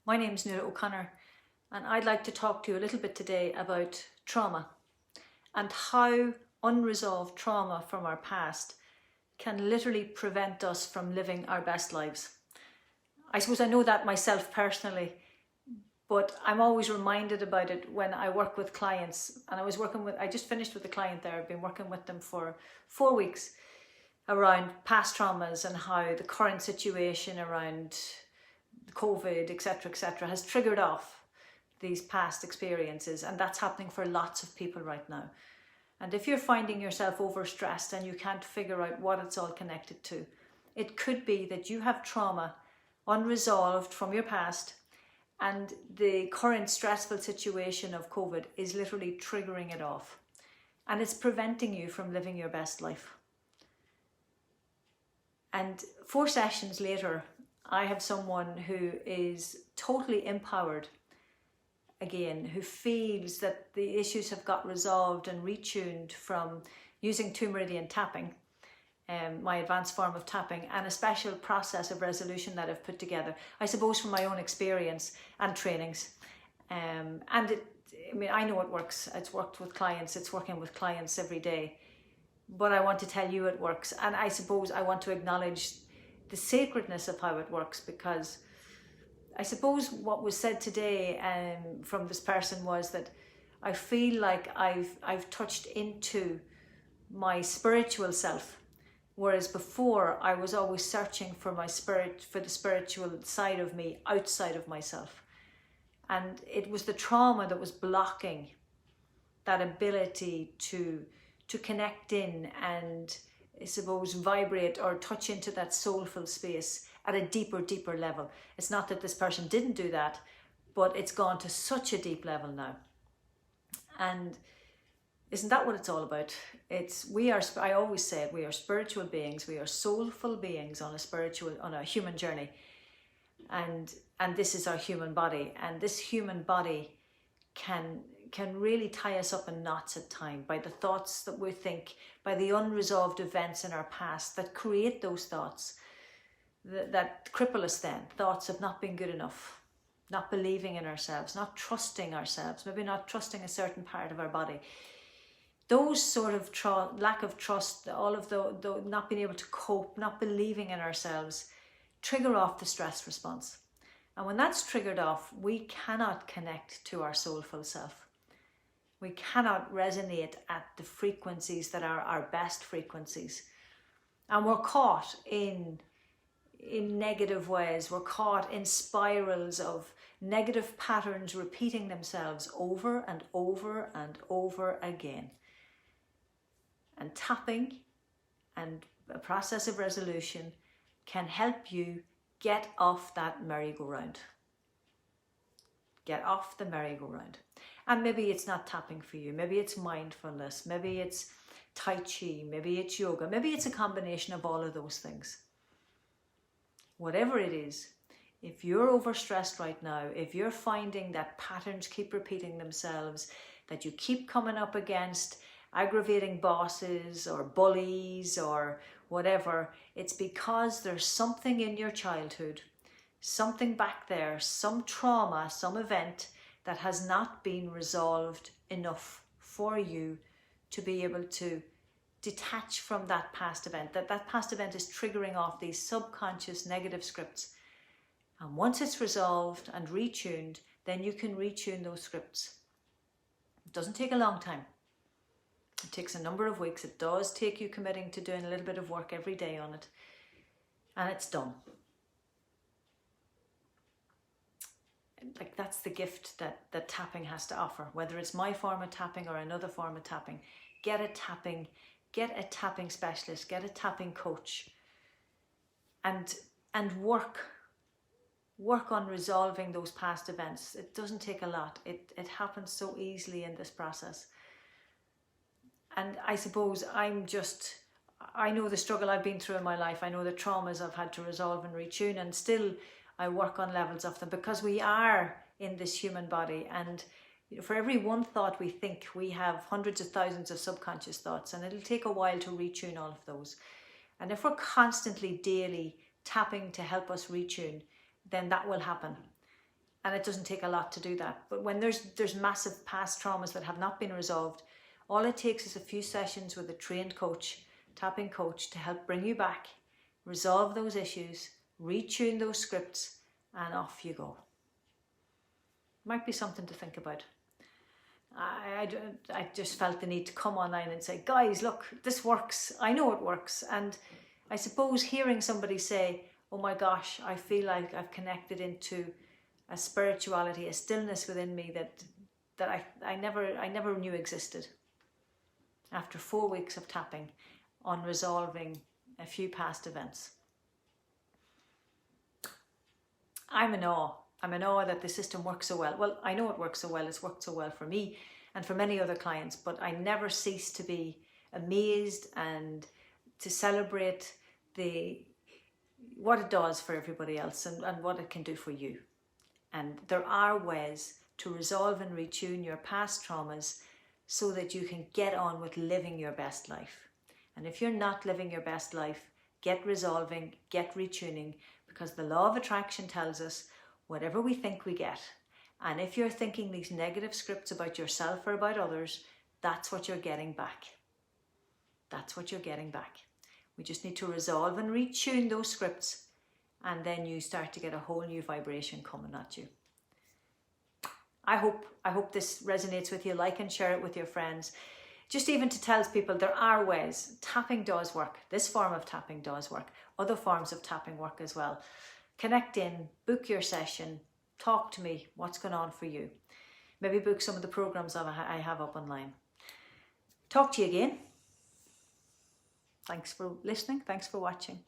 My name is Nuala O'Connor, and I'd like to talk to you a little bit today about trauma and how unresolved trauma from our past can literally prevent us from living our best lives. I suppose I know that myself personally, but I'm always reminded about it when I work with clients. And I just finished with a client there. I've been working with them for 4 weeks around past traumas and how the current situation around COVID, etc., has triggered off these past experiences, and that's happening for lots of people right now. And if you're finding yourself overstressed and you can't figure out what it's all connected to, it could be that you have trauma unresolved from your past, and the current stressful situation of COVID is literally triggering it off, and it's preventing you from living your best life. And 4 sessions later, I have someone who is totally empowered again, who feels that the issues have got resolved and retuned from using 2 meridian tapping, my advanced form of tapping, and a special process of resolution that I've put together, I suppose from my own experience and trainings. I know it works. It's worked with clients. It's working with clients every day. But I want to tell you it works. And I suppose I want to acknowledge the sacredness of how it works, because I suppose what was said today from this person was that I feel like I've touched into my spiritual self, whereas before I was always searching for the spiritual side of me outside of myself. And it was the trauma that was blocking that ability to connect in and, I suppose, vibrate or touch into that soulful space at a deeper level. It's not that this person didn't do that, but it's gone to such a deep level now. And isn't that what it's all about? I always say it, we are spiritual beings, we are soulful beings on a human journey. And this is our human body, and this human body can really tie us up in knots at times by the thoughts that we think, by the unresolved events in our past that create those thoughts that cripple us then. Thoughts of not being good enough, not believing in ourselves, not trusting ourselves, maybe not trusting a certain part of our body. Those sort of lack of trust, all of the not being able to cope, not believing in ourselves, trigger off the stress response. And when that's triggered off, we cannot connect to our soulful self. We cannot resonate at the frequencies that are our best frequencies. And we're caught in negative ways. We're caught in spirals of negative patterns repeating themselves over and over and over again. And tapping and a process of resolution can help you get off that merry-go-round. Get off the merry-go-round. And maybe it's not tapping for you. Maybe it's mindfulness. Maybe it's Tai Chi. Maybe it's yoga. Maybe it's a combination of all of those things. Whatever it is, if you're overstressed right now, if you're finding that patterns keep repeating themselves, that you keep coming up against aggravating bosses or bullies or whatever, it's because there's something in your childhood, something back there, some trauma, some event that has not been resolved enough for you to be able to detach from that past event. That past event is triggering off these subconscious negative scripts. And once it's resolved and retuned, then you can retune those scripts. It doesn't take a long time. It takes a number of weeks. It does take you committing to doing a little bit of work every day on it. And it's done. Like, that's the gift that tapping has to offer. Whether it's my form of tapping or another form of tapping, get a tapping specialist, get a tapping coach, and work on resolving those past events. It doesn't take a lot. It happens so easily in this process. And I suppose I know the struggle I've been through in my life. I know the traumas I've had to resolve and retune, and still I work on levels of them, because we are in this human body, and for every one thought we think, we have hundreds of thousands of subconscious thoughts, and it'll take a while to retune all of those. And if we're constantly, daily tapping to help us retune, then that will happen. and it doesn't take a lot to do that. But when there's massive past traumas that have not been resolved, all it takes is a few sessions with a trained coach, tapping coach, to help bring you back, resolve those issues, retune those scripts, and off you go. Might be something to think about. I just felt the need to come online and say, guys, look, this works. I know it works. And I suppose hearing somebody say, oh my gosh, I feel like I've connected into a spirituality, a stillness within me that I never knew existed. After 4 weeks of tapping on resolving a few past events. I'm in awe. I'm in awe that the system works so well. Well, I know it works so well. It's worked so well for me and for many other clients, but I never cease to be amazed and to celebrate what it does for everybody else and what it can do for you. And there are ways to resolve and retune your past traumas so that you can get on with living your best life. And if you're not living your best life, get resolving, get retuning, because the law of attraction tells us whatever we think we get. And if you're thinking these negative scripts about yourself or about others, that's what you're getting back. That's what you're getting back. We just need to resolve and retune those scripts, and then you start to get a whole new vibration coming at you. I hope this resonates with you. Like and share it with your friends. Just even to tell people there are ways. Tapping does work. This form of tapping does work. Other forms of tapping work as well. Connect in, book your session, talk to me, what's going on for you. Maybe book some of the programs I have up online. Talk to you again. Thanks for listening. Thanks for watching.